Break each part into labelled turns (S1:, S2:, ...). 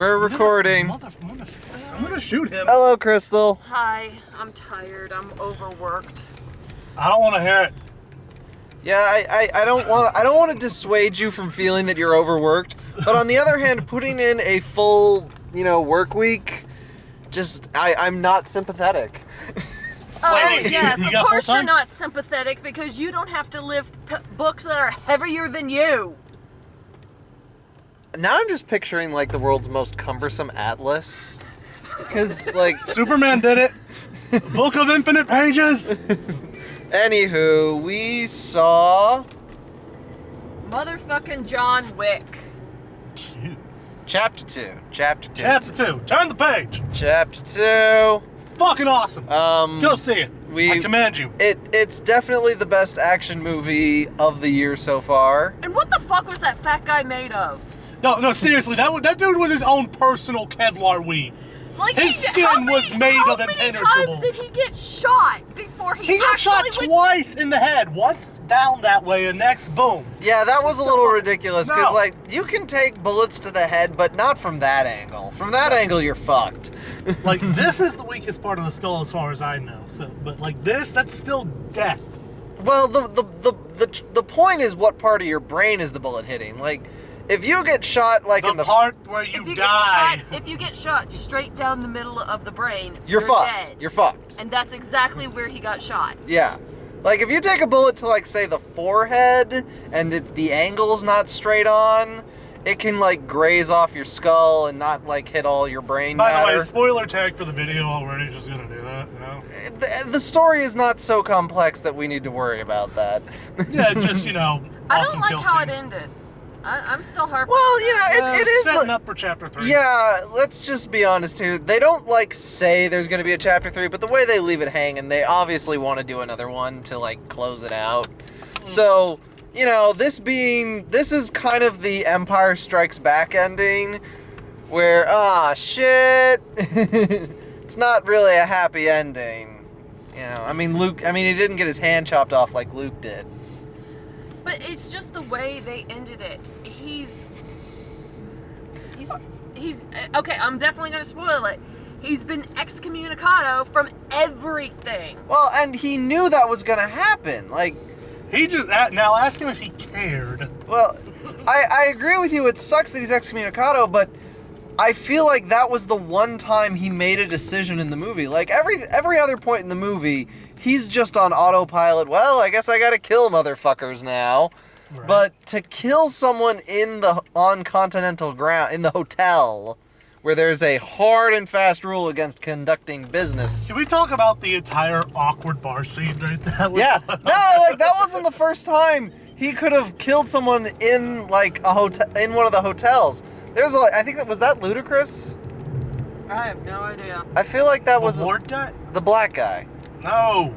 S1: We're recording.
S2: I'm gonna shoot him.
S1: Hello, Crystal.
S3: Hi, I'm tired. I'm overworked.
S2: I don't want to hear it.
S1: Yeah, I don't want to dissuade you from feeling that you're overworked, but on the other hand, putting in a full, work week, I'm not sympathetic.
S3: Oh,
S2: Wait,
S3: yes,
S2: you
S3: of
S2: got
S3: course
S2: full-time?
S3: you're not sympathetic because you don't have to lift books that are heavier than you.
S1: Now I'm just picturing the world's most cumbersome atlas, because
S2: Superman did it. Book of infinite pages.
S1: Anywho, we saw
S3: Motherfucking John Wick.
S1: Chapter 2.
S2: Chapter 2. Turn the page.
S1: Chapter 2.
S2: Fucking awesome. Go see it. I command you.
S1: It's definitely the best action movie of the year so far.
S3: And what the fuck was that fat guy made of?
S2: No, seriously. That dude was his own personal Kevlar weave. His skin was made of impenetrable.
S3: How many times did he get shot before he
S2: got shot
S3: actually
S2: twice in the head. Once down that way, and next, boom.
S1: Yeah, that was a little ridiculous, because, you can take bullets to the head, but not from that angle. From that angle, you're fucked.
S2: This is the weakest part of the skull as far as I know. So, but, that's still death.
S1: Well, the point is what part of your brain is the bullet hitting. If you get shot, in the
S2: part where you die.
S3: If you get shot straight down the middle of the brain,
S1: you're fucked.
S3: dead.
S1: You're fucked.
S3: And that's exactly where he got shot.
S1: Yeah. If you take a bullet to, say, the forehead, and the angle's not straight on, it can, graze off your skull and not, hit all your brain
S2: By
S1: matter.
S2: the way, spoiler tag for the video already, just gonna do that,
S1: The story is not so complex that we need to worry about that.
S2: Yeah, just,
S3: I don't like how it ended. I'm still harping.
S1: Well,
S3: on
S1: it is
S2: setting up for chapter 3.
S1: Yeah, let's just be honest too. They don't say there's going to be a chapter 3, but the way they leave it hanging, they obviously want to do another one to close it out. So, this is kind of the Empire Strikes Back ending, where shit, it's not really a happy ending. Luke. He didn't get his hand chopped off like Luke did.
S3: But it's just the way they ended it. He's okay, I'm definitely going to spoil it. He's been excommunicado from everything.
S1: Well, and he knew that was going to happen.
S2: He just, now ask him if he cared.
S1: Well, I agree with you. It sucks that he's excommunicado, but I feel like that was the one time he made a decision in the movie. Every other point in the movie, he's just on autopilot. Well, I guess I gotta kill motherfuckers now. Right. But to kill someone on continental ground, in the hotel, where there's a hard and fast rule against conducting business.
S2: Can we talk about the entire awkward bar scene right there?
S1: Yeah. No, that wasn't the first time he could have killed someone in, a hotel, in one of the hotels. There's I think was that Ludacris?
S3: I have no idea.
S1: I feel like that was
S2: the Lord guy?
S1: The black guy.
S2: No.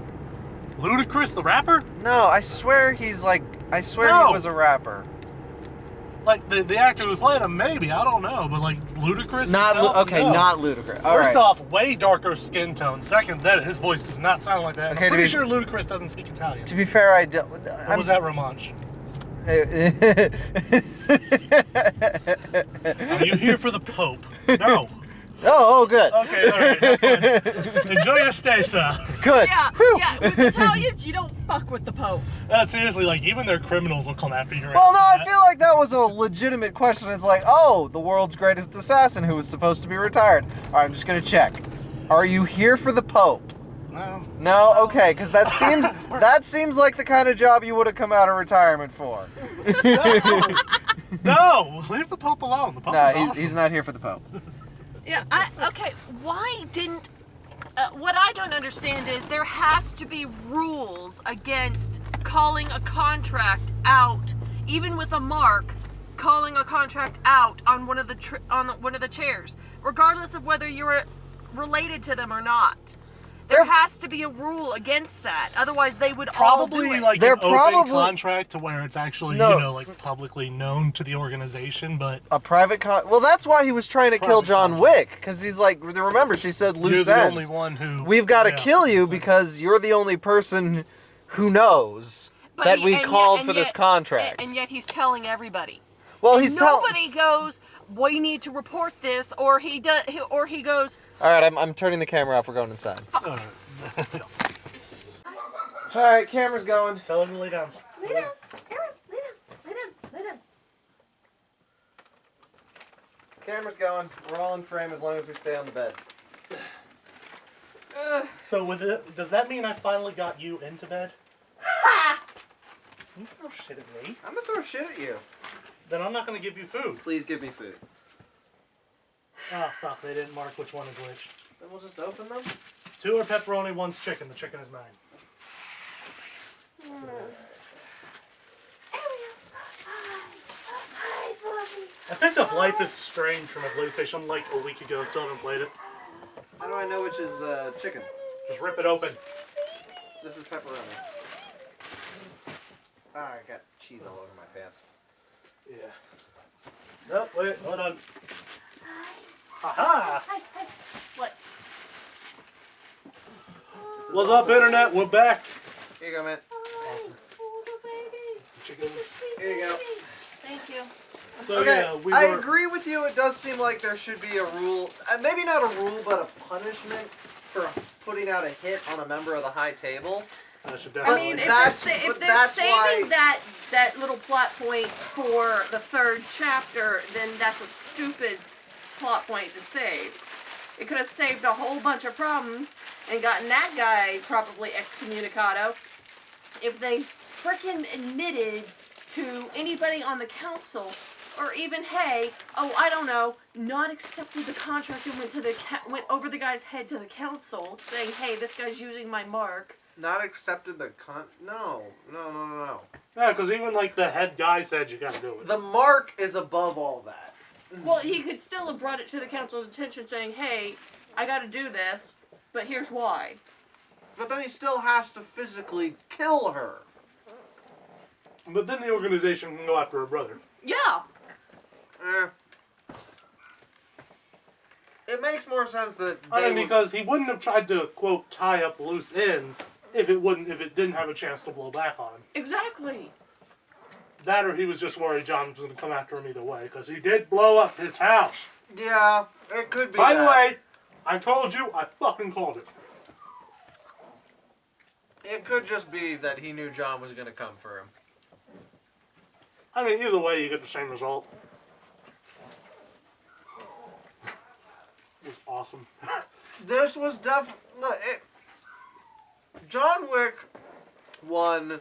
S2: Ludacris, the rapper?
S1: No, I swear he was a rapper.
S2: The actor who's playing him, maybe, I don't know, but Ludacris
S1: Not
S2: himself, no.
S1: Not Ludacris.
S2: First off, way darker skin tone. Second, that his voice does not sound like that.
S1: Okay,
S2: I'm pretty sure Ludacris doesn't speak Italian.
S1: To be fair, I don't.
S2: Or was that Romanche? Are you here for the Pope? No.
S1: Oh, good.
S2: Okay, all right. That's fine. Enjoy your stay, sir.
S1: Good.
S3: Yeah. With Italians, you don't fuck with the Pope.
S2: Seriously, even their criminals will come after your
S1: Well, no,
S2: ass.
S1: I feel like that was a legitimate question. It's the world's greatest assassin who was supposed to be retired. All right, I'm just gonna check. Are you here for the Pope?
S2: No.
S1: No? Okay, because that seems like the kind of job you would have come out of retirement for.
S2: No, leave the Pope alone. The Pope is awesome.
S1: He's not here for the Pope.
S3: Yeah, okay, why didn't... what I don't understand is there has to be rules against calling a contract out, even with a mark, calling a contract out on one of the chairs, regardless of whether you're related to them or not. There has to be a rule against that. Otherwise, they would all do it.
S2: Probably an open contract to where it's actually, publicly known to the organization, but...
S1: A private Well, that's why he was trying to kill John Wick, because he's remember, she said loose ends.
S2: You're the only one who...
S1: We've got to kill you because you're the only person who knows we called for this contract.
S3: And yet he's telling everybody.
S1: Well,
S3: nobody goes, we need to report this, or he goes,
S1: All right, I'm turning the camera off. We're going inside.
S2: All
S1: All right, camera's going.
S2: Tell him to lay down.
S3: lay down, Aaron, lay down, lay down.
S1: Camera's going. We're all in frame as long as we stay on the bed.
S2: So does that mean I finally got you into bed? You throw shit at me.
S1: I'm gonna throw shit at you.
S2: Then I'm not gonna give you food.
S1: Please give me food.
S2: Ah, fuck, they didn't mark which one is which.
S1: Then we'll just open them.
S2: 2 are pepperoni, 1's chicken. The chicken is mine. I picked up Life is Strange from a PlayStation like a week ago, still haven't played it.
S1: How do I know which is chicken?
S2: Just rip it open.
S1: This is pepperoni. Ah, I got cheese all over my pants.
S2: Yeah. No, wait, hold on. Haha!
S3: What?
S2: What's up, Internet? We're back.
S1: Here you go, man.
S2: Awesome. Chicken.
S1: Here you go.
S3: Thank you.
S2: So,
S1: Okay,
S2: yeah, we
S1: I
S2: were...
S1: agree with you. It does seem like there should be a rule. Maybe not a rule, but a punishment for putting out a hit on a member of the high table.
S2: I should
S3: I
S2: definitely...
S3: mean, if
S1: that's-
S3: they're,
S1: but
S3: if they're
S1: that's
S3: saving
S1: why-
S3: that little plot point for the 3rd chapter, then that's a stupid plot point to save. It could have saved a whole bunch of problems and gotten that guy probably excommunicado if they frickin' admitted to anybody on the council, or even, hey, oh, I don't know, not accepted the contract and went over the guy's head to the council, saying, hey, this guy's using my mark.
S1: Not accepted the No.
S2: Yeah, because even like the head guy said you gotta do it.
S1: The mark is above all that.
S3: Well, he could still have brought it to the council's attention, saying, hey, I gotta do this, but here's why.
S1: But then he still has to physically kill her.
S2: But then the organization can go after her brother.
S3: Yeah.
S1: It makes more sense that
S2: I mean,
S1: would-
S2: because he wouldn't have tried to, quote, tie up loose ends if it didn't have a chance to blow back on him.
S3: Exactly.
S2: That or he was just worried John was going to come after him either way, because he did blow up his house.
S1: Yeah, it could be.
S2: By the
S1: that.
S2: way, I told you, I fucking called it.
S1: It could just be that he knew John was going to come for him.
S2: I mean, either way, you get the same result. It was awesome.
S1: This was definitely... John Wick 1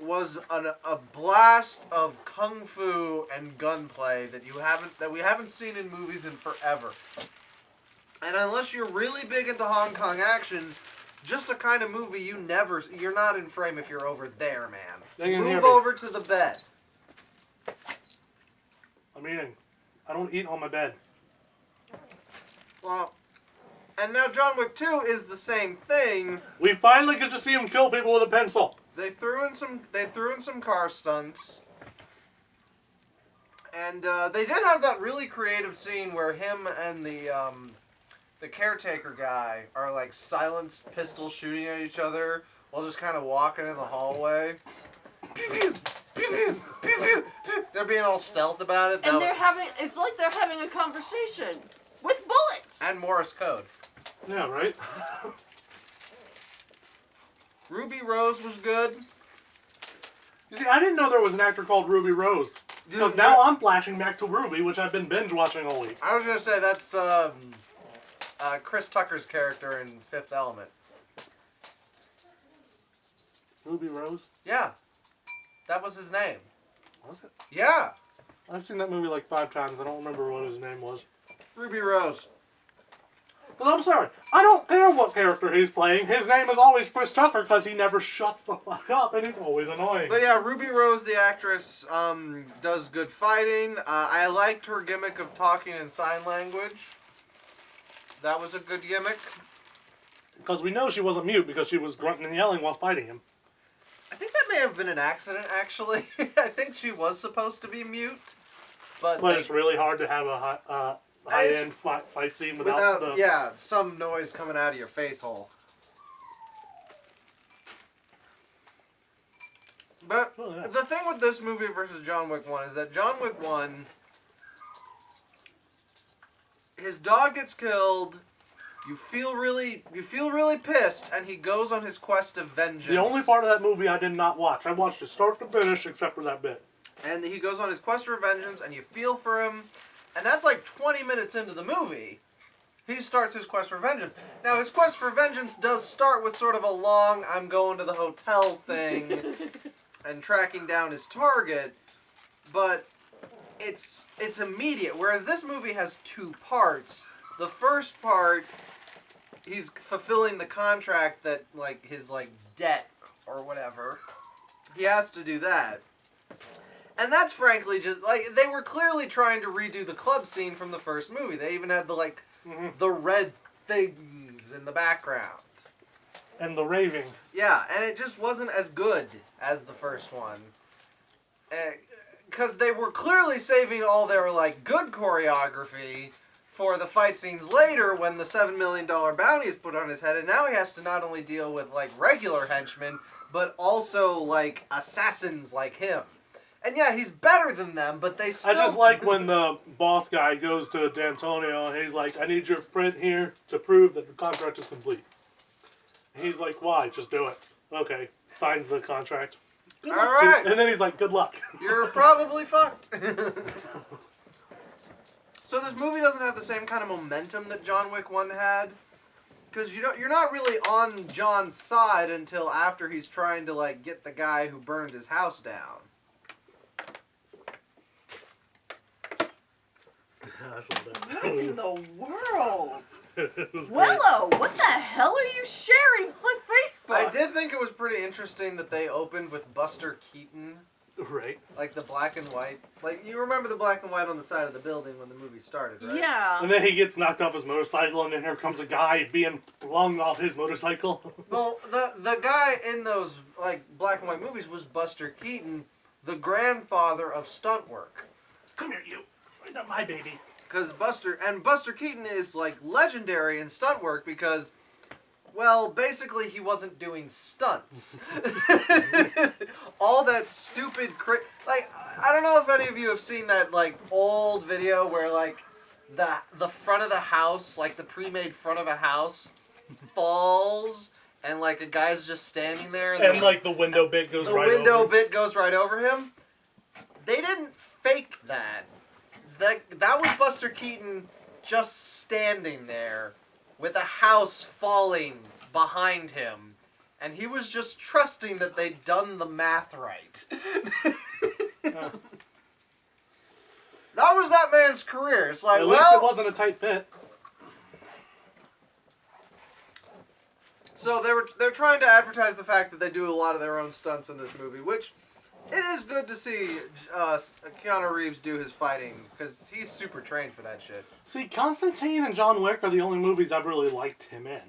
S1: was a blast of kung fu and gunplay that we haven't seen in movies in forever. And unless you're really big into Hong Kong action, just a kind of movie you're not in frame if you're over there, man.
S2: They can hear
S1: Move
S2: me.
S1: over to the bed.
S2: I'm eating. I don't eat on my bed.
S1: Well, and now John Wick 2 is the same thing.
S2: We finally get to see him kill people with a pencil.
S1: They threw in some car stunts. And they did have that really creative scene where him and the caretaker guy are like silenced pistol shooting at each other while just kind of walking in the hallway. Pew, pew, pew, pew, pew, pew, pew. They're being all stealth about it.
S3: And it's like they're having a conversation with bullets.
S1: And Morse code.
S2: Yeah, right?
S1: Ruby Rose was good.
S2: You see, I didn't know there was an actor called Ruby Rose. Because now I'm flashing back to Ruby, which I've been binge watching all week.
S1: I was gonna say that's Chris Tucker's character in Fifth Element.
S2: Ruby Rose?
S1: Yeah, that was his name.
S2: Was it?
S1: Yeah,
S2: I've seen that movie like 5 times. I don't remember what his name was.
S1: Ruby Rose.
S2: Because I'm sorry, I don't care what character he's playing. His name is always Chris Tucker because he never shuts the fuck up and he's always annoying.
S1: But yeah, Ruby Rose, the actress, does good fighting. I liked her gimmick of talking in sign language. That was a good gimmick.
S2: Because we know she wasn't mute because she was grunting and yelling while fighting him.
S1: I think that may have been an accident, actually. I think she was supposed to be mute. But
S2: it's really hard to have a high-end fight scene without the...
S1: Yeah, some noise coming out of your face hole. But
S2: Oh, yeah.
S1: the thing with this movie versus John Wick 1 is that John Wick 1 his dog gets killed. You feel really pissed, and he goes on his quest of vengeance.
S2: The only part of that movie I did not watch. I watched it start to finish, except for that bit.
S1: And he goes on his quest for vengeance, and you feel for him, and that's like 20 minutes into the movie. He starts his quest for vengeance. Now, his quest for vengeance does start with sort of a long, I'm going to the hotel thing, and tracking down his target, but it's immediate. Whereas this movie has two parts. The first part, he's fulfilling the contract that, like, his, like, debt or whatever. He has to do that. And that's frankly just, like, they were clearly trying to redo the club scene from the first movie. They even had the, like, the red things in the background.
S2: And the raving.
S1: Yeah, and it just wasn't as good as the first one. Because they were clearly saving all their, like, good choreography for the fight scenes later when the $7 million bounty is put on his head, and now he has to not only deal with, like, regular henchmen, but also, like, assassins like him. And yeah, he's better than them, but they still...
S2: I just like when the boss guy goes to D'Antonio and he's like, I need your print here to prove that the contract is complete. He's like, why? Just do it. Okay. Signs the contract.
S1: All right.
S2: And then he's like, good luck.
S1: You're probably fucked. So this movie doesn't have the same kind of momentum that John Wick 1 had. Because you're not really on John's side until after he's trying to, like, get the guy who burned his house down.
S3: What in the world?
S2: It was great.
S3: Willow, what the hell are you sharing on Facebook?
S1: I did think it was pretty interesting that they opened with Buster Keaton.
S2: Right.
S1: Like the black and white. Like, you remember the black and white on the side of the building when the movie started, right?
S3: Yeah.
S2: And then he gets knocked off his motorcycle, and then here comes a guy being flung off his motorcycle.
S1: Well, the guy in those, like, black and white movies was Buster Keaton, the grandfather of stunt work.
S2: Come here, you. Not my baby.
S1: Because Buster Keaton is, like, legendary in stunt work because, well, basically he wasn't doing stunts. All that stupid like, I don't know if any of you have seen that, like, old video where, like, the front of the house, like, the pre-made front of a house falls and, like, a guy's just standing there.
S2: And like, the window bit goes right over.
S1: The window bit goes right over him. They didn't fake that. That was Buster Keaton just standing there with a house falling behind him. And he was just trusting that they'd done the math right. That was that man's career. It's like,
S2: At least it wasn't a tight fit.
S1: So they're trying to advertise the fact that they do a lot of their own stunts in this movie, which it is good to see Keanu Reeves do his fighting, because he's super trained for that shit.
S2: See, Constantine and John Wick are the only movies I've really liked him in.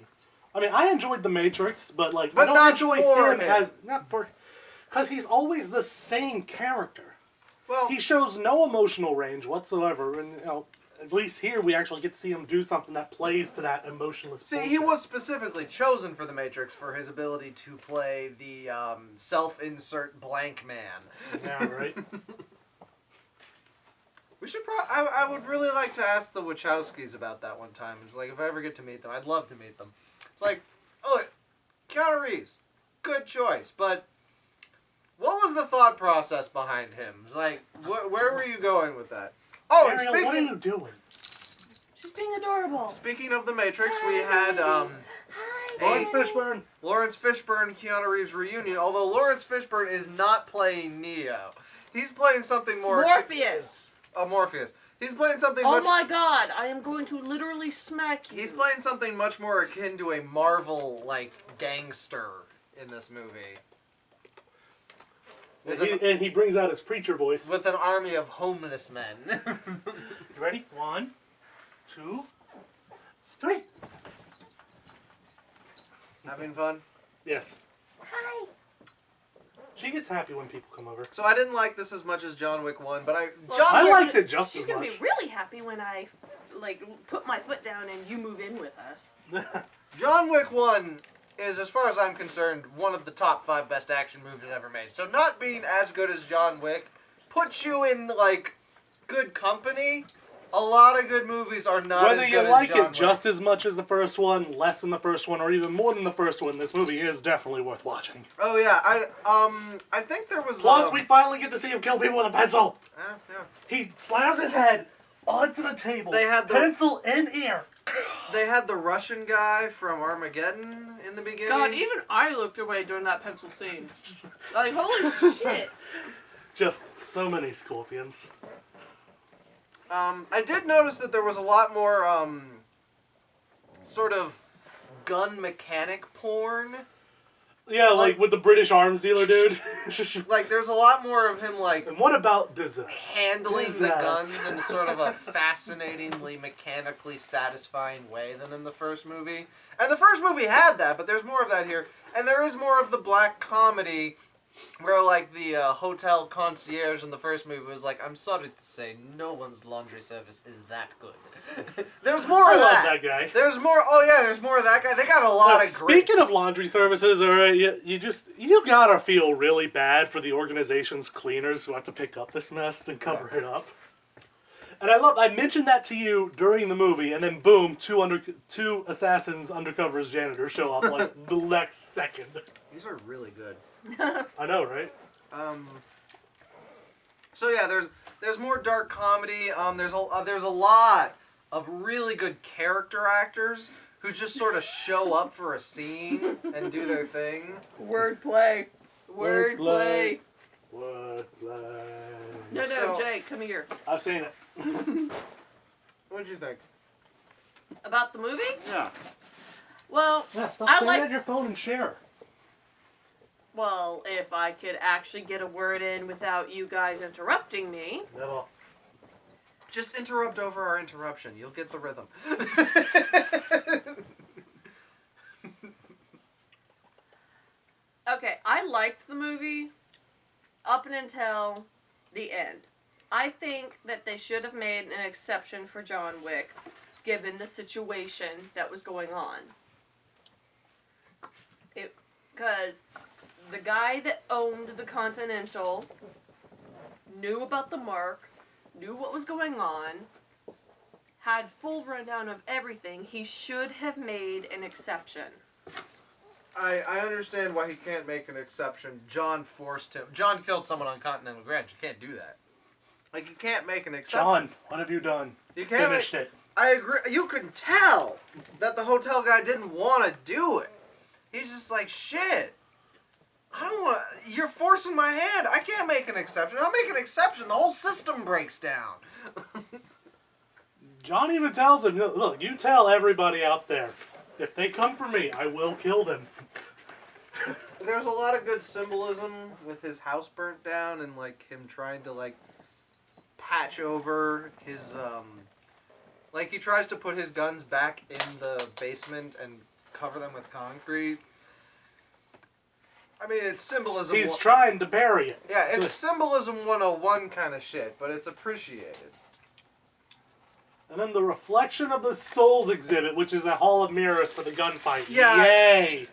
S2: I mean, I enjoyed The Matrix, but I don't enjoy him as... Not for... Because he's always the same character.
S1: Well,
S2: He shows no emotional range whatsoever, and, at least here we actually get to see him do something that plays to that emotionless
S1: see,
S2: bullshit.
S1: he was specifically chosen for The Matrix for his ability to play the self-insert blank man.
S2: Yeah, right?
S1: We should I would really like to ask the Wachowskis about that one time. It's like, if I ever get to meet them, I'd love to meet them. It's like, oh, Keanu Reeves, good choice, but what was the thought process behind him? It's like, where were you going with that? Oh, and
S2: Ariel, what are you doing?
S3: She's being adorable.
S1: speaking of The Matrix, we had
S2: Lawrence Fishburne.
S1: Lawrence Fishburne, Keanu Reeves reunion, although Lawrence Fishburne is not playing Neo. He's playing something more...
S3: Morpheus.
S1: Morpheus. He's playing something
S3: Oh
S1: much...
S3: my god, I am going to literally smack you.
S1: He's playing something much more akin to a Marvel, like, gangster in this movie.
S2: And he brings out his preacher voice.
S1: With an army of homeless men.
S2: You ready? 1, 2, 3.
S1: Having fun?
S2: Yes.
S3: Hi.
S2: She gets happy when people come over.
S1: So I didn't like this as much as John Wick 1, but
S3: Well,
S1: John
S2: I
S1: Wick...
S2: liked it just
S3: She's
S2: as
S3: gonna
S2: much.
S3: be really happy when I, put my foot down and you move in with us.
S1: John Wick 1 is, as far as I'm concerned, one of the top 5 best action movies ever made. So not being as good as John Wick puts you in, like, good company A lot of good movies are not
S2: Whether
S1: as
S2: you
S1: good
S2: like
S1: as John
S2: it
S1: Wick.
S2: just as much as the first one, less than the first one, or even more than the first one, this movie is definitely worth watching.
S1: Oh yeah, I think there was.
S2: Plus, we finally get to see him kill people with a pencil.
S1: Yeah.
S2: He slams his head onto the table.
S1: They had the
S2: pencil in ear.
S1: They had the Russian guy from Armageddon in the beginning.
S3: God, even I looked away during that pencil scene. Like, holy shit.
S2: Just so many scorpions.
S1: I did notice that there was a lot more, sort of gun mechanic porn.
S2: Yeah, like with the British arms dealer dude.
S1: Like, there's a lot more of him, like...
S2: And what about dessert?
S1: Handling the guns in sort of a fascinatingly, mechanically satisfying way than in the first movie. And the first movie had that, but there's more of that here. And there is more of the black comedy... Where, like, the hotel concierge in the first movie was like, I'm sorry to say, no one's laundry service is that good. There's more of that.
S2: I love that guy.
S1: There's more, oh yeah, there's more of that guy. They got a lot of great...
S2: Speaking of laundry services, alright, you gotta feel really bad for the organization's cleaners who have to pick up this mess and cover it up. And I mentioned that to you during the movie, and then boom, two assassins undercover as janitors show up like the next second.
S1: These are really good.
S2: I know, right?
S1: So yeah, there's more dark comedy. There's a lot of really good character actors who just sort of show up for a scene and do their thing.
S3: Wordplay. Wordplay.
S2: Wordplay.
S3: No,
S1: So-
S3: Jake, come here.
S2: I've seen it.
S1: What'd you think?
S3: About the movie?
S1: Yeah.
S3: Well,
S2: Yeah, stop
S3: I
S2: saying
S3: like-
S2: that on your phone and share.
S3: Well, if I could actually get a word in without you guys interrupting me.
S2: Never.
S1: Just interrupt over our interruption. You'll get the rhythm.
S3: Okay, I liked the movie up until the end. I think that they should have made an exception for John Wick, given the situation that was going on. Because the guy that owned the Continental knew about the mark, knew what was going on, had full rundown of everything. He should have made an exception.
S1: I understand why he can't make an exception. John forced him. John killed someone on Continental Grant. You can't do that. Like, you can't make an exception.
S2: John, what have you done?
S1: You can't
S2: Finished it.
S1: I agree. You can tell that the hotel guy didn't want to do it. He's just like, shit. I don't want. You're forcing my hand. I can't make an exception. I'll make an exception. The whole system breaks down.
S2: John even tells him, look, you tell everybody out there, if they come for me, I will kill them.
S1: There's a lot of good symbolism with his house burnt down and like him trying to like patch over his like he tries to put his guns back in the basement and cover them with concrete. I mean, it's symbolism.
S2: He's trying to bury it.
S1: Yeah, it's symbolism 101 kind of shit, but it's appreciated.
S2: And then the reflection of the souls exhibit, which is a hall of mirrors for the gunfight.
S1: Yeah.
S2: Yay!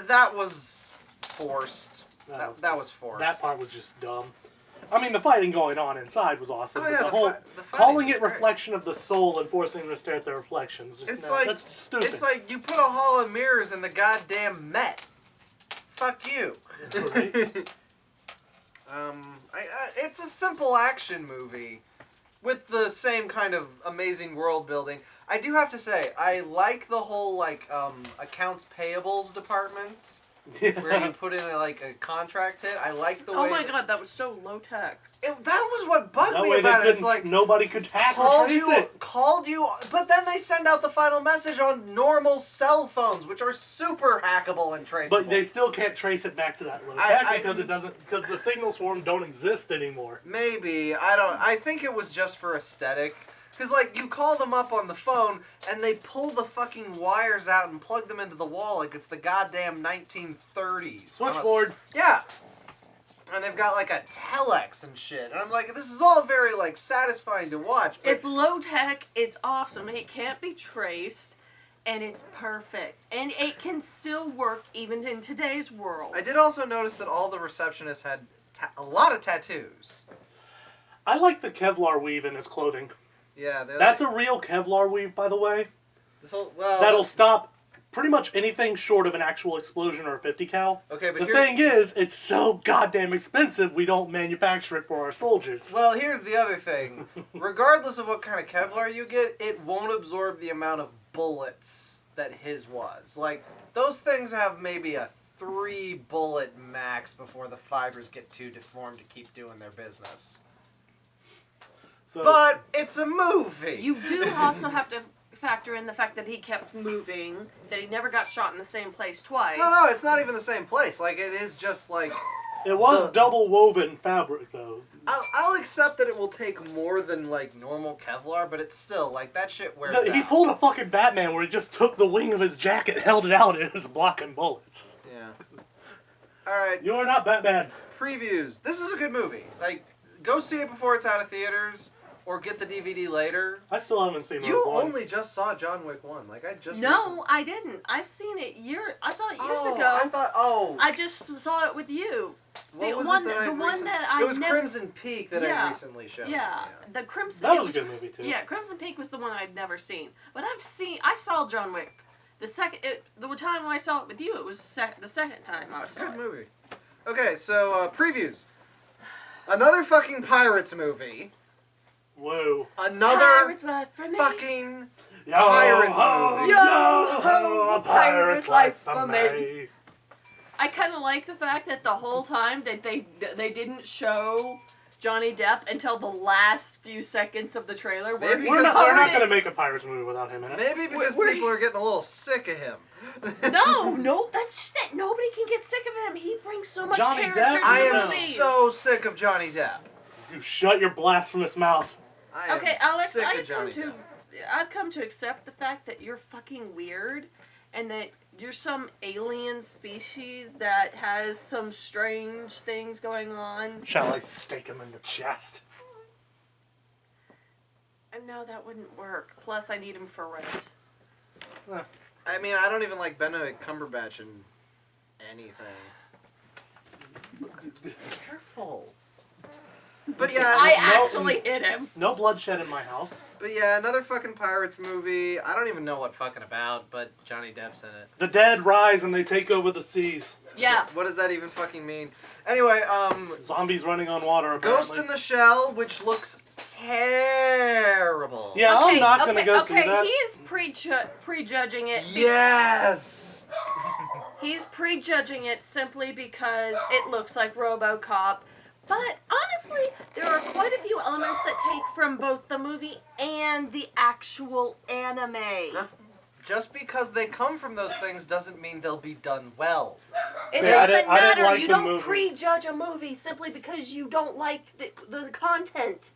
S1: That was forced. That was forced.
S2: That part was just dumb. I mean, the fighting going on inside was awesome.
S1: Oh, yeah,
S2: but the whole
S1: the
S2: calling it
S1: great.
S2: reflection of the soul and forcing them to stare at their reflections. Just,
S1: It's like
S2: that's stupid.
S1: It's like you put a hall of mirrors in the goddamn Met. Fuck you.
S2: Right?
S1: It's a simple action movie with the same kind of amazing world building. I do have to say, I like the whole like accounts payables department where you put in a contract hit. I like the way.
S3: Oh my god, that was so low tech.
S1: That was what bugged
S2: That
S1: me
S2: way
S1: about it. It's like
S2: nobody could hack or
S1: called
S2: trace it.
S1: called you, but then they send out the final message on normal cell phones, which are super hackable and traceable.
S2: But they still can't trace it back to that low tech because it doesn't, because the signals for them don't exist anymore.
S1: Maybe I think it was just for aesthetic. Because, like, you call them up on the phone, and they pull the fucking wires out and plug them into the wall like it's the goddamn 1930s.
S2: Switchboard.
S1: Yeah. And they've got, like, a telex and shit. And I'm like, this is all very, like, satisfying to watch. But
S3: It's low tech, it's awesome, it can't be traced, and it's perfect. And it can still work even in today's world.
S1: I did also notice that all the receptionists had a lot of tattoos.
S2: I like the Kevlar weave in his clothing.
S1: Yeah,
S2: That's a real Kevlar weave, by the way.
S1: Well,
S2: That'll stop pretty much anything short of an actual explosion or a 50 cal.
S1: Okay, but
S2: the thing is, it's so goddamn expensive, we don't manufacture it for our soldiers.
S1: Well, here's the other thing. Regardless of what kind of Kevlar you get, it won't absorb the amount of bullets that his was. Like, those things have maybe a 3-bullet max before the fibers get too deformed to keep doing their business.
S2: So,
S1: But it's a movie.
S3: You do also have to factor in the fact that he kept moving, that he never got shot in the same place twice.
S1: No, it's not even the same place. Like, it is just like...
S2: it was double woven fabric, though.
S1: I'll accept that it will take more than, like, normal Kevlar, but it's still, like, that shit wears
S2: He
S1: out.
S2: pulled a fucking Batman where he just took the wing of his jacket, held it out, and is blocking bullets.
S1: Yeah. Alright.
S2: You are not Batman.
S1: Previews. This is a good movie. Like, go see it before it's out of theaters, or get the DVD later.
S2: I still haven't seen
S1: You
S2: Rogue One.
S1: only just saw John Wick 1. Like, I just...
S3: No, I didn't. I've seen it I saw it years ago.
S1: I thought...
S3: I just saw it with you.
S1: What
S3: the
S1: was
S3: one,
S1: it that
S3: the
S1: I
S3: one
S1: recent-
S3: that I
S1: It was
S3: never.
S1: Crimson Peak that I
S3: Yeah.
S1: recently showed.
S3: Yeah, the Crimson.
S2: That
S3: it
S2: was a good movie, too.
S3: Yeah, Crimson Peak was the one I'd never seen, but I saw John Wick. The time when I saw it with you, it was the second time I
S1: It's a
S3: saw
S1: good
S3: it.
S1: movie. Okay, so, previews. Another fucking Pirates movie.
S2: Whoa.
S1: Another
S3: Pirates Life for me.
S1: fucking...
S2: Yo
S1: Pirates
S2: ho,
S1: movie.
S3: Yo ho,
S2: a pirate's life for
S3: for
S2: me.
S3: I kind of like the fact that the whole time that they didn't show Johnny Depp until the last few seconds of the trailer. Where
S1: Maybe
S3: he's
S2: They're not
S3: covered
S2: going to make a Pirates movie without him in it.
S1: Maybe because
S3: We're-
S1: people are getting a little sick of him.
S3: No, that's just it. Nobody can get sick of him. He brings so much
S2: Johnny
S3: character
S2: Depp?
S3: to
S1: I
S3: the
S1: am
S3: movies.
S1: so sick of Johnny Depp.
S2: You shut your blasphemous mouth.
S1: I am
S3: Okay, Alex,
S1: sick of
S3: I've come to accept the fact that you're fucking weird, and that you're some alien species that has some strange things going on.
S2: Shall I stake him in the chest?
S3: And no, that wouldn't work. Plus, I need him for rent.
S1: I mean, I don't even like Benedict Cumberbatch in anything. Careful. But yeah,
S3: I actually hit him.
S2: No bloodshed in my house.
S1: but yeah, another fucking Pirates movie. I don't even know what fucking about, but Johnny Depp's in it.
S2: The dead rise and they take over the seas.
S3: Yeah.
S1: What does that even fucking mean? Anyway,
S2: Zombies running on water, apparently.
S1: Ghost in the Shell, which looks terrible.
S2: Yeah, I'm not going to go see
S3: okay,
S2: that.
S3: he is prejudging it.
S1: Yes.
S3: He's prejudging it simply because it looks like RoboCop. But honestly, there are quite a few elements that take from both the movie and the actual anime.
S1: Just because they come from those things doesn't mean they'll be done well.
S3: It
S2: Yeah, I
S3: doesn't
S2: didn't
S3: matter.
S2: like
S3: You
S2: the
S3: don't
S2: movie.
S3: prejudge a movie simply because you don't like the content.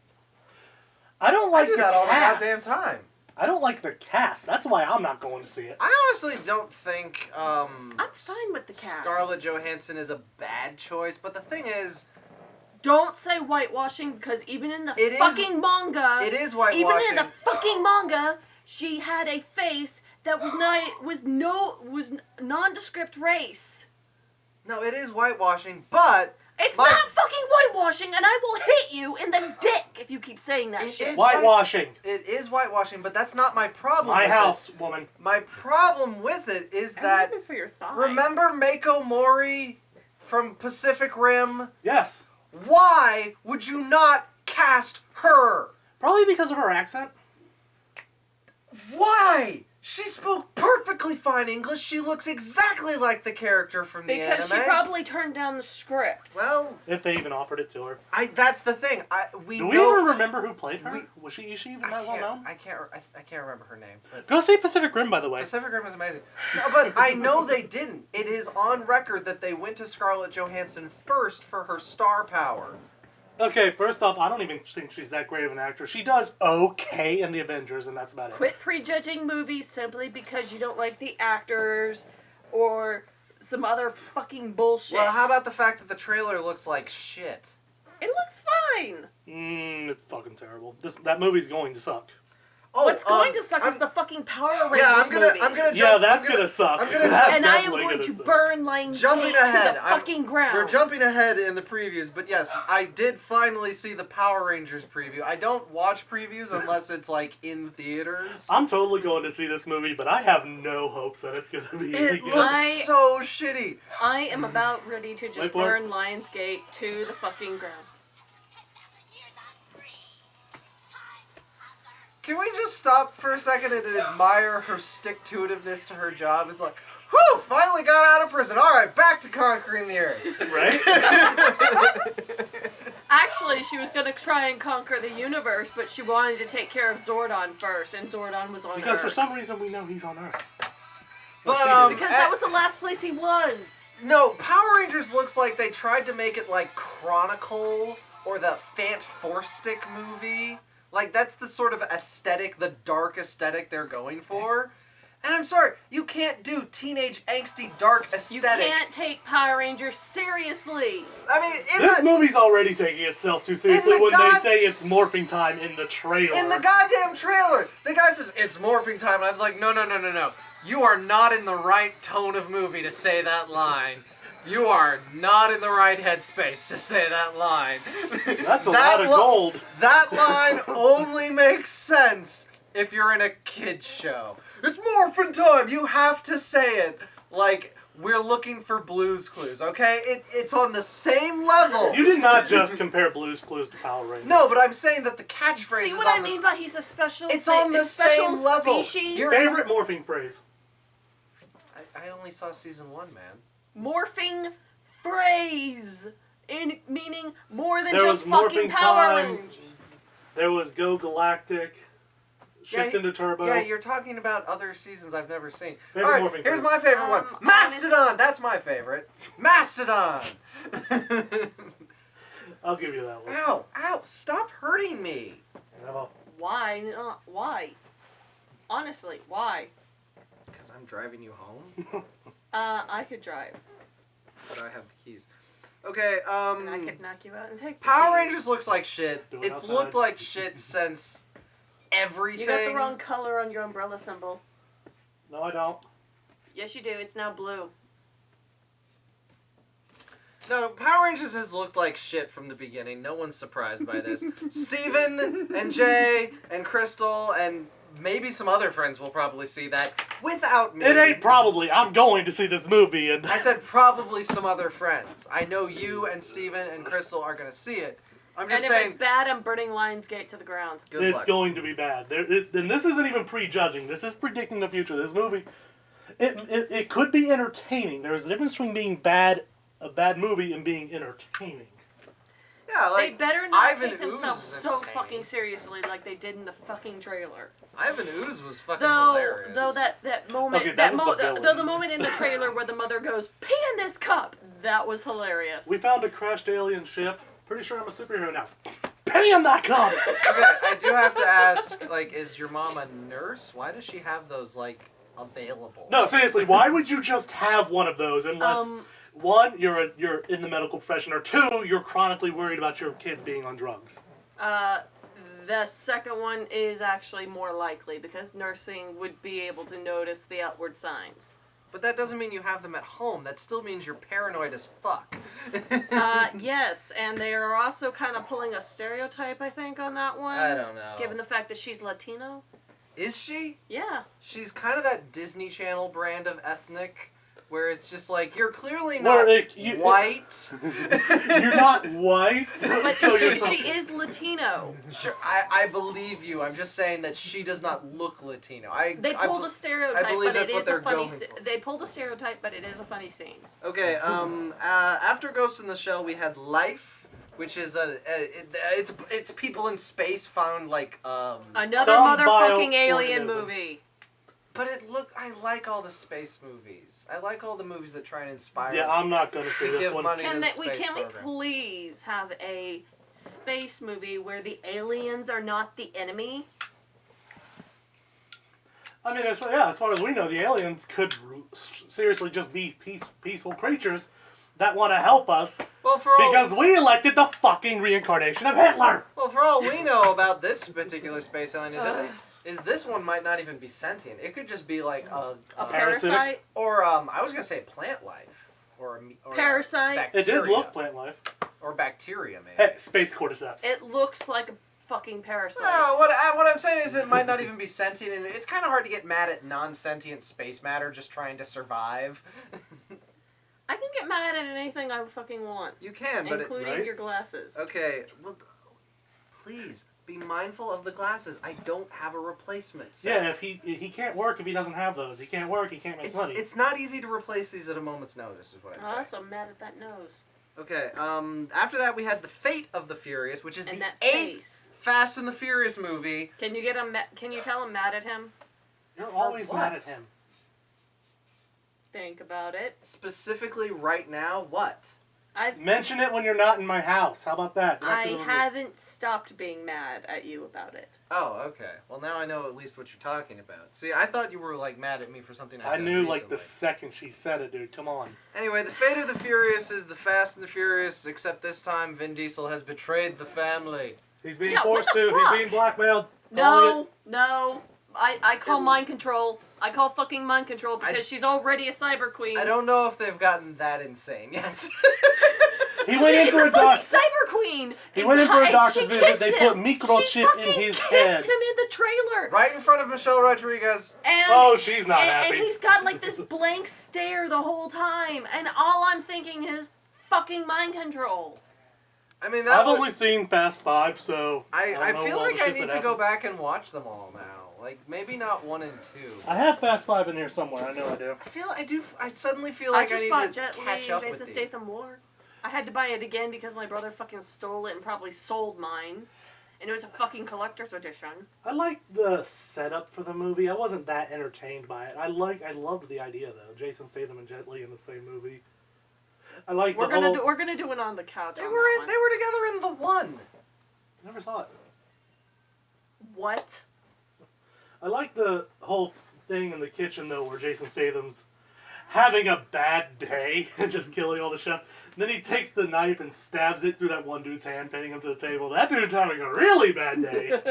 S2: I don't
S1: I
S2: like
S1: do
S2: the
S1: that all the
S2: cast.
S1: goddamn time.
S2: I don't like the cast. That's why I'm not going to see it.
S1: I honestly don't think
S3: I'm fine with the cast.
S1: Scarlett Johansson is a bad choice, but the thing is,
S3: Don't say whitewashing because even in the
S1: It is-
S3: fucking manga,
S1: it is whitewashing.
S3: even in the fucking manga, she had a face that was nondescript race.
S1: No, it is whitewashing, but
S3: It's
S1: My-
S3: not fucking whitewashing, and I will hit you in the dick if you keep saying that
S1: It
S3: shit.
S1: is
S2: Whitewashing.
S1: it is whitewashing, but that's not my problem.
S2: My
S1: with
S2: house,
S1: It.
S2: woman.
S1: My problem with it is
S3: I'm
S1: that
S3: looking for your thigh.
S1: remember Mako Mori from Pacific Rim?
S2: Yes.
S1: Why would you not cast her?
S2: Probably because of her accent.
S1: Why? She spoke perfectly fine English. She looks exactly like the character from the anime.
S3: Because she probably turned down the script.
S1: Well,
S2: If they even offered it to her.
S1: that's the thing. We
S2: Do we
S1: know.
S2: even remember who played her?
S1: we-
S2: Is she even
S1: I
S2: that well
S1: can't,
S2: known?
S1: I can't remember her name. But
S2: Go see Pacific Rim, by the way.
S1: Pacific Rim is amazing. No, but I know they didn't. It is on record that they went to Scarlett Johansson first for her star power.
S2: Okay, first off, I don't even think she's that great of an actor. She does okay in the Avengers, and that's about it.
S3: Quit prejudging movies simply because you don't like the actors or some other fucking bullshit.
S1: Well, how about the fact that the trailer looks like shit?
S3: It looks fine.
S2: It's fucking terrible. That movie's going to suck.
S1: Oh,
S3: What's going to suck is the fucking Power Rangers
S1: Yeah,
S3: movie.
S1: I'm gonna jump.
S2: Yeah, that's
S1: I'm
S2: gonna suck.
S1: I'm gonna
S2: That's
S3: and I am
S2: definitely
S3: going
S2: gonna
S3: to
S2: suck.
S3: burn Lionsgate
S1: Jumping
S3: to
S1: ahead.
S3: the fucking ground.
S1: We're jumping ahead in the previews, but yes, I did finally see the Power Rangers preview. I don't watch previews unless it's like in theaters.
S2: I'm totally going to see this movie, but I have no hopes that it's gonna be.
S1: It
S2: good.
S1: looks so shitty.
S3: I am about ready to just
S2: Wait for it.
S3: burn Lionsgate to the fucking ground.
S1: Can we just stop for a second and admire her stick-to-itiveness to her job? It's like, whew, finally got out of prison. All right, back to conquering the earth.
S2: Right?
S3: Actually, she was gonna try and conquer the universe, but she wanted to take care of Zordon first, and Zordon was on
S2: Because
S3: Earth.
S2: for some reason we know he's on Earth.
S1: But
S3: Because that was the last place he was.
S1: no, Power Rangers looks like they tried to make it like Chronicle or the Fant Four-Stick movie. Like, that's the sort of aesthetic, the dark aesthetic they're going for. And I'm sorry, you can't do teenage angsty dark
S3: You
S1: aesthetic.
S3: can't take Power Rangers seriously.
S1: I mean,
S2: This movie's already taking itself too seriously
S1: the
S2: when
S1: god-
S2: they say it's morphing time in the trailer.
S1: in the goddamn trailer, the guy says, it's morphing time, and I was like, no. You are not in the right tone of movie to say that line. You are not in the right headspace to say that line.
S2: That's a lot of gold.
S1: That line only makes sense if you're in a kid's show. It's morphin' time! You have to say it like we're looking for Blue's Clues, okay? It's on the same level.
S2: You did not just compare Blue's Clues to Power Rangers.
S1: No, but I'm saying that the catchphrase
S3: See
S1: is
S3: what
S1: on
S3: I mean by he's a special.
S1: It's on the
S3: special
S1: same level.
S3: species.
S1: You're-
S2: Favorite morphing phrase?
S1: I only saw season 1, man.
S3: Morphing phrase in meaning more than
S2: There
S3: just
S2: was
S3: fucking
S2: morphing
S3: Power
S2: time.
S3: Rangers.
S2: There was Go Galactic. Shift into Turbo.
S1: Yeah, you're talking about other seasons I've never seen.
S2: Favorite
S1: All right,
S2: morphing
S1: here's
S2: phrase.
S1: my favorite one.
S3: Honest-
S1: Mastodon! That's my favorite. Mastodon!
S2: I'll give you that one.
S1: Ow, stop hurting me.
S2: No.
S3: Why not? Why? Honestly, why?
S1: Because I'm driving you home,
S3: I could drive.
S1: but I have the keys. Okay,
S3: And I could knock you out and take the
S1: Power
S3: keys.
S1: Rangers looks like shit.
S2: Do it
S1: It's
S2: outside.
S1: looked like shit since everything.
S3: You got the wrong color on your umbrella symbol.
S2: No, I don't.
S3: Yes, you do. It's now blue.
S1: No, Power Rangers has looked like shit from the beginning. No one's surprised by this. Steven and Jay and Crystal and maybe some other friends will probably see that without me.
S2: It ain't probably. I'm going to see this movie, and
S1: I said probably some other friends. I know you and Steven and Crystal are going to see it. I'm
S3: And
S1: just
S3: if
S1: saying,
S3: it's bad, I'm burning Lionsgate to the ground.
S1: good
S2: it's
S1: luck.
S2: going to be bad. And this isn't even prejudging. This is predicting the future. This movie, it could be entertaining. There's a difference between being a bad movie and being entertaining.
S1: Yeah,
S3: They
S1: like,
S3: better not
S1: Ivan
S3: take
S1: Ooze
S3: themselves
S1: is
S3: so
S1: entertaining.
S3: fucking seriously like they did in the fucking trailer.
S1: Ivan Ooze was fucking
S3: Though
S1: hilarious.
S3: that moment,
S2: Okay, that was the villain.
S3: though the moment in the trailer where the mother goes, "Pee in this cup," that was hilarious.
S2: We found a crashed alien ship. Pretty sure I'm a superhero now. Pay him that cup!
S1: Okay, I do have to ask, like, is your mom a nurse? Why does she have those, like, available?
S2: No, seriously, why would you just have one of those unless, one, you're in the medical profession, or two, you're chronically worried about your kids being on drugs?
S3: The second one is actually more likely because nursing would be able to notice the outward signs.
S1: But that doesn't mean you have them at home. That still means you're paranoid as fuck.
S3: Yes, and they are also kind of pulling a stereotype, I think, on that one.
S1: I don't know.
S3: Given the fact that she's Latino.
S1: Is she?
S3: Yeah.
S1: She's kind of that Disney Channel brand of ethnic, where it's just like, you're clearly
S2: Where
S1: not
S2: you-
S1: white.
S2: You're not white.
S3: But
S2: so you're
S3: she is Latino.
S1: Sure, I believe you. I'm just saying that she does not look Latino.
S3: They pulled a stereotype,
S1: I believe
S3: but
S1: that's
S3: it
S1: what
S3: is
S1: they're
S3: a funny.
S1: going for.
S3: They pulled a stereotype, but it is a funny scene.
S1: Okay, after Ghost in the Shell, we had Life, which is it's people in space found like
S3: Another
S2: Some
S3: motherfucking alien
S2: bioorganism.
S3: movie.
S1: But I like all the space movies. I like all the movies that try and inspire
S2: Yeah,
S1: us
S2: I'm not going to see
S1: to
S2: this
S1: give
S2: one.
S1: money to
S3: Can
S1: the
S3: we
S1: space
S3: we
S1: program.
S3: please have a space movie where the aliens are not the enemy?
S2: I mean, as far as we know, the aliens could seriously just be peaceful creatures that want to help us
S1: Well, for all,
S2: because we elected the fucking reincarnation of Hitler.
S1: well, for all we know about this particular space alien is that is this one might not even be sentient. It could just be like a
S3: parasite?
S1: or I was gonna say plant life or
S3: Parasite.
S1: Bacteria.
S2: It did look plant life.
S1: Or bacteria, maybe.
S2: Hey, space cordyceps.
S3: It looks like a fucking parasite.
S1: No, what I'm saying is it might not even be sentient, and it's kind of hard to get mad at non-sentient space matter just trying to survive.
S3: I can get mad at anything I fucking want.
S1: You can, but
S3: including your glasses.
S1: Okay, well, please be mindful of the glasses. I don't have a replacement set.
S2: Yeah, if he can't work if he doesn't have those. He can't work. He can't make money.
S1: It's not easy to replace these at a moment's notice, is what I'm
S3: I'm
S1: saying.
S3: also mad at that nose.
S1: Okay, after that we had The Fate of the Furious, which is
S3: And
S1: the
S3: that
S1: 8th
S3: face.
S1: Fast and the Furious movie.
S3: Can you get him? Can you tell I'm mad at him?
S2: You're always
S1: what?
S2: mad at him.
S3: Think about it.
S1: Specifically right now, what?
S2: Mention it when you're not in my house. How about that?
S3: I haven't stopped being mad at you about it.
S1: Oh, okay. Well, now I know at least what you're talking about. See, I thought you were, like, mad at me for something
S2: I
S1: done
S2: knew,
S1: recently.
S2: like, the second she said it, dude. Come on.
S1: Anyway, The Fate of the Furious is the Fast and the Furious, except this time Vin Diesel has betrayed the family.
S2: He's being
S3: Yeah, what
S2: forced
S3: the
S2: to.
S3: fuck?
S2: He's being blackmailed.
S3: No. I call mind control. I call fucking mind control because she's already a cyber queen.
S1: I don't know if they've gotten that insane yet.
S2: He went in for a
S3: fucking cyber queen.
S2: He went in for a doctor's
S3: She
S2: visit.
S3: kissed
S2: They
S3: him.
S2: put microchip
S3: She
S2: in
S3: fucking
S2: his
S3: kissed
S2: head.
S3: him in the trailer.
S1: Right in front of Michelle Rodriguez.
S3: And,
S2: Oh, she's not
S3: and
S2: happy.
S3: he's got like this blank stare the whole time, and all I'm thinking is fucking mind control.
S1: I mean,
S2: I've only seen Fast 5, so
S1: I
S2: don't know
S1: feel
S2: all
S1: like
S2: the
S1: I
S2: shit
S1: need
S2: that
S1: to go
S2: happens.
S1: back and watch them all now. Like, maybe not 1 and 2.
S2: I have Fast 5 in here somewhere. I know I do.
S1: I suddenly feel like I
S3: just
S1: need
S3: bought
S1: to
S3: Jet Li
S1: catch
S3: and
S1: up
S3: Jason
S1: with these.
S3: Statham War. I had to buy it again because my brother fucking stole it and probably sold mine. And it was a fucking collector's edition.
S2: I liked the setup for the movie. I wasn't that entertained by it. I loved the idea though. Jason Statham and Jet Li in the same movie. I like
S3: We're gonna do it on the couch.
S1: They
S3: on
S1: were
S3: that one.
S1: they were together in the 1.
S2: Never saw it.
S3: What?
S2: I like the whole thing in the kitchen though, where Jason Statham's having a bad day and just killing all the chef. And then he takes the knife and stabs it through that one dude's hand, pinning him to the table. That dude's having a really bad day.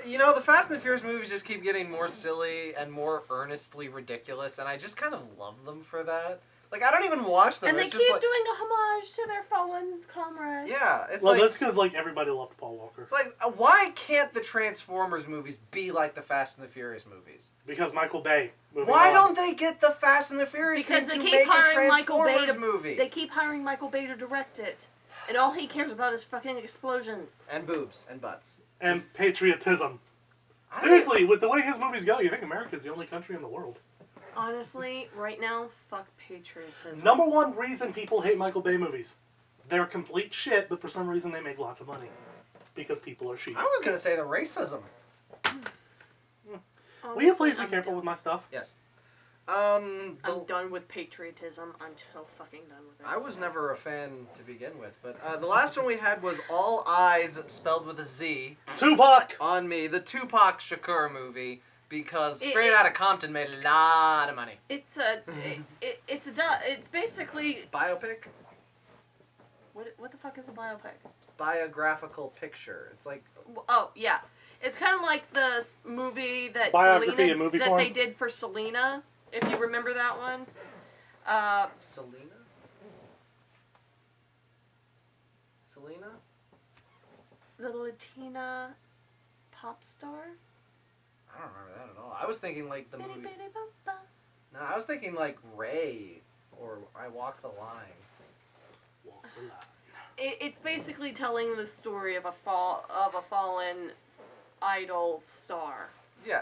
S1: You know, the Fast and the Furious movies just keep getting more silly and more earnestly ridiculous, and I just kind of love them for that. Like, I don't even watch them.
S3: And they
S1: it's
S3: keep
S1: just like,
S3: doing a homage to their fallen comrade.
S1: yeah, it's
S2: Well,
S1: like
S2: that's because like everybody loved Paul Walker.
S1: it's like why can't the Transformers movies be like the Fast and the Furious movies?
S2: Because Michael Bay. Moving
S1: Why
S2: on.
S1: don't they get the Fast and the Furious
S3: Because
S1: team
S3: they
S1: to
S3: keep
S1: make
S3: hiring
S1: a
S3: Michael Bay
S1: Transformers
S3: to
S1: movie?
S3: They keep hiring Michael Bay to direct it, and all he cares about is fucking explosions.
S1: And boobs and butts.
S2: And patriotism.
S1: I don't-
S2: Seriously, with the way his movies go, you think America's the only country in the world.
S3: Honestly, right now, fuck patriotism.
S2: Number one reason people hate Michael Bay movies. They're complete shit, but for some reason they make lots of money. Because people are sheep.
S1: I was gonna say the racism.
S2: Will you please be careful with my stuff?
S1: Yes.
S3: I'm done with patriotism. I'm so fucking done with it.
S1: I was never a fan to begin with, but the last one we had was All Eyes, spelled with a Z,
S2: Tupac!
S1: on Me, the Tupac Shakur movie, because
S3: It-
S1: Straight
S3: it-
S1: Outta Compton made a lot of money.
S3: It's a, it's basically,
S1: Biopic?
S3: what the fuck is a biopic?
S1: Biographical picture. It's like,
S3: Oh yeah, it's kind of like the movie that
S2: Biography
S3: Selena
S2: in movie
S3: that
S2: form?
S3: they did for Selena. If you remember that one,
S1: Selena? Selena?
S3: the Latina pop star.
S1: I don't remember that at all. I was thinking like the movie.
S3: Bitty-bitty-bum-bum.
S1: No, I was thinking like Ray or I Walk the Line.
S3: It's basically telling the story of a fallen idol star.
S1: Yeah,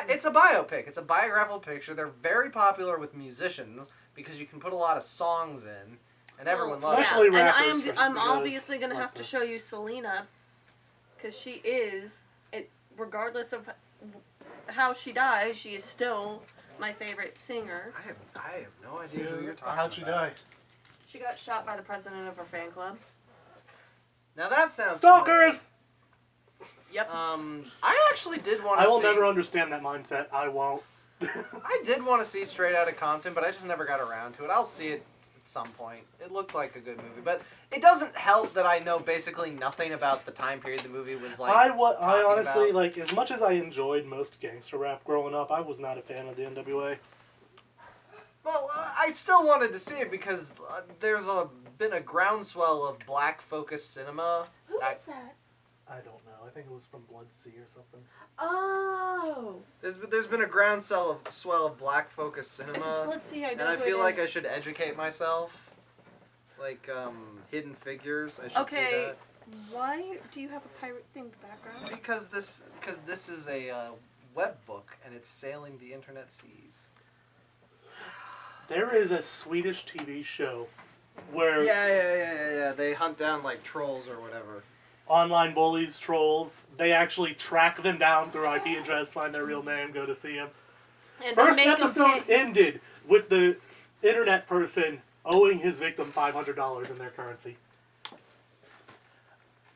S1: it's a biopic. It's a biographical picture. They're very popular with musicians because you can put a lot of songs in, and everyone loves it.
S2: Especially
S3: and
S2: rappers,
S3: I'm
S2: because
S3: obviously gonna have to
S2: that's
S3: show you Selena, because she is, regardless of how she dies, she is still my favorite singer.
S1: I have no idea who you're talking
S2: How'd she
S1: about.
S2: die?
S3: She got shot by the president of her fan club.
S1: Now that sounds
S2: Stalkers!
S3: Yep.
S1: familiar. I actually did want to
S2: I will
S1: see...
S2: never understand that mindset. I won't.
S1: I did want to see Straight Outta Compton, but I just never got around to it. I'll see it at some point. It looked like a good movie, but it doesn't help that I know basically nothing about the time period the movie was like.
S2: I honestly
S1: about.
S2: like, as much as I enjoyed most gangster rap growing up, I was not a fan of the NWA.
S1: Well, I still wanted to see it because there's been a groundswell of black-focused cinema.
S3: Who is that?
S2: I don't know. I think it was from Blood Sea or something.
S3: Oh.
S1: There's been a groundswell of black-focused cinema.
S3: Let's see. I know
S1: and I
S3: who
S1: feel
S3: it
S1: like
S3: is.
S1: I should educate myself. Like, Hidden Figures, I should see that.
S3: Why do you have a pirate-themed background?
S1: Because this is a web book, and it's sailing the internet seas.
S2: There is a Swedish TV show where
S1: Yeah. They hunt down, like, trolls or whatever.
S2: online bullies, trolls, they actually track them down through IP address, find their real name, go to see them.
S3: And
S2: First
S3: they make 'em
S2: episode
S3: pay.
S2: ended with the internet person owing his victim $500 in their currency.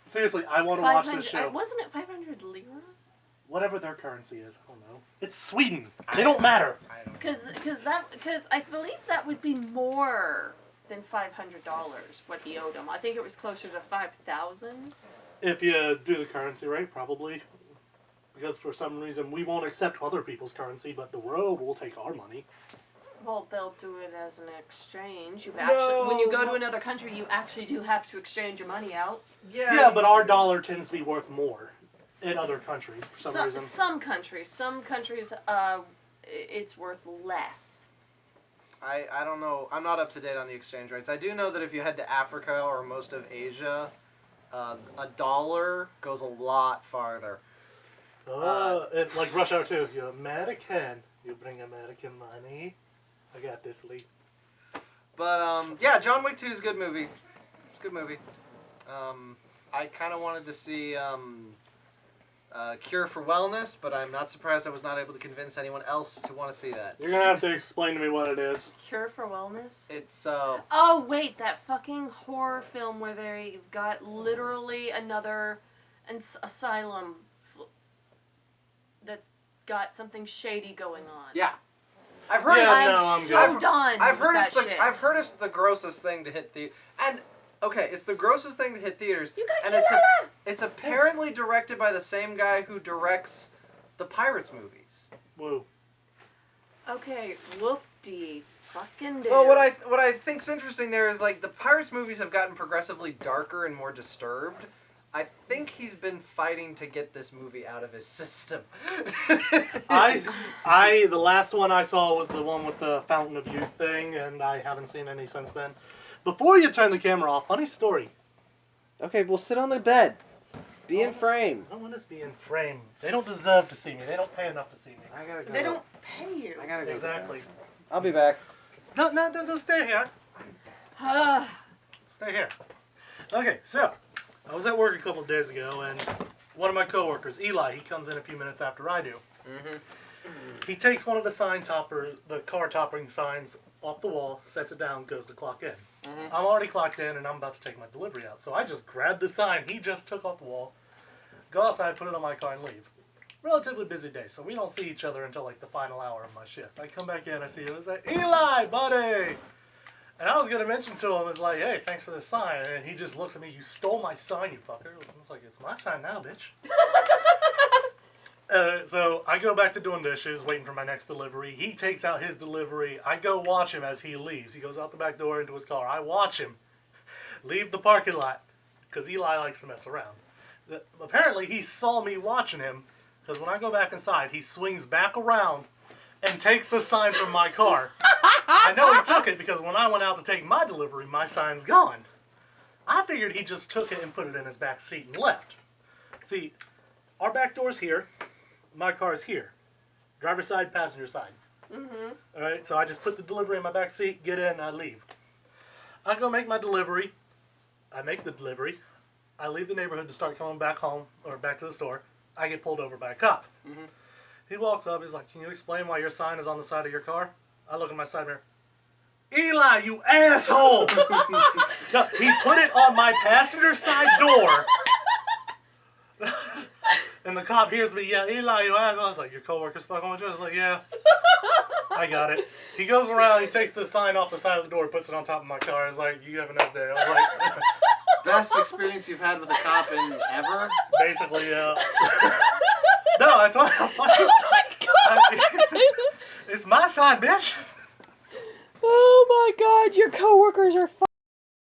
S2: Seriously, I want to watch this show.
S3: Wasn't it 500 lira?
S2: Whatever their currency is, I don't know. It's Sweden. They don't matter.
S1: I don't know.
S3: Because I believe that would be more than $500 what he owed him. I think it was closer to 5,000.
S2: If you do the currency rate, probably. Because for some reason we won't accept other people's currency, but the world will take our money.
S3: Well, they'll do it as an exchange.
S1: No.
S3: When you go to another country, you actually do have to exchange your money out.
S2: Yeah, but our dollar tends to be worth more in other countries for some reason.
S3: Some countries, it's worth less.
S1: I don't know. I'm not up to date on the exchange rates. I do know that if you head to Africa or most of Asia, a dollar goes a lot farther.
S2: It's like Rush Hour 2. You're American. You bring American money. I got this, Lee.
S1: But, yeah, John Wick 2 is a good movie. It's a good movie. I kind of wanted to see Cure for Wellness, but I'm not surprised I was not able to convince anyone else to want to see that.
S2: You're going to have to explain to me what it is.
S3: Cure for Wellness?
S1: It's,
S3: Oh, wait, that fucking horror film where they've got literally another asylum that's got something shady going on.
S1: yeah. I've heard
S2: Yeah,
S1: it.
S2: no,
S3: I'm
S2: I'm
S3: so
S2: good.
S3: done
S1: I've heard
S3: with
S1: it's
S3: that
S1: the
S3: shit.
S1: I've heard it's the grossest thing to hit and okay, it's the grossest thing to hit theaters.
S3: You got
S1: and
S3: Cure.
S1: it's apparently directed by the same guy who directs the Pirates movies.
S2: Woo.
S3: Okay, whoop-de fucking do.
S1: Well, what I think's interesting there is like the Pirates movies have gotten progressively darker and more disturbed. I think he's been fighting to get this movie out of his system.
S2: The last one I saw was the one with the Fountain of Youth thing, and I haven't seen any since then. Before you turn the camera off, funny story.
S1: Okay, well sit on the bed. Be in frame.
S2: I want to be in frame. They don't deserve to see me. They don't pay enough to see me.
S1: I gotta go.
S3: They don't pay you.
S1: I gotta go.
S2: Exactly.
S1: I'll be back.
S2: No, don't stay here. Stay here. Okay, so I was at work a couple of days ago, and one of my coworkers, Eli, he comes in a few minutes after I do.
S1: Mm-hmm.
S2: He takes one of the car topping signs off the wall, sets it down, goes to clock in.
S1: Mhm.
S2: I'm already clocked in, and I'm about to take my delivery out. So I just grab the sign he just took off the wall, go outside, put it on my car, and leave. Relatively busy day, so we don't see each other until like the final hour of my shift. I come back in, I see him, it's like, Eli, buddy! And I was going to mention to him, it's like, hey, thanks for the sign. And he just looks at me, you stole my sign, you fucker. I was like, it's my sign now, bitch. So I go back to doing dishes, waiting for my next delivery. He takes out his delivery. I go watch him as he leaves. He goes out the back door into his car. I watch him leave the parking lot because Eli likes to mess around. Apparently, he saw me watching him because when I go back inside, he swings back around and takes the sign from my car. I know he took it because when I went out to take my delivery, my sign's gone. I figured he just took it and put it in his back seat and left. See, our back door's here. My car's here. Driver's side, passenger side.
S3: Mm-hmm.
S2: All right, so I just put the delivery in my back seat, get in, I leave. I go make my delivery. I make the delivery. I leave the neighborhood to start coming back home or back to the store. I get pulled over by a cop.
S1: Mm-hmm.
S2: He walks up, he's like, can you explain why your sign is on the side of your car? I look in my side mirror. Eli, you asshole! No, he put it on my passenger side door. And the cop hears me yell, Eli, you asshole. I was like, your coworker's fucking with you? I was like, yeah. I got it. He goes around, he takes the sign off the side of the door, puts it on top of my car. I was like, you have a nice day. I was like...
S4: Best experience you've had with a cop in ever?
S2: Basically, yeah. No, I told him.
S3: Oh my god!
S2: It's my sign, bitch.
S3: Oh my god, your coworkers are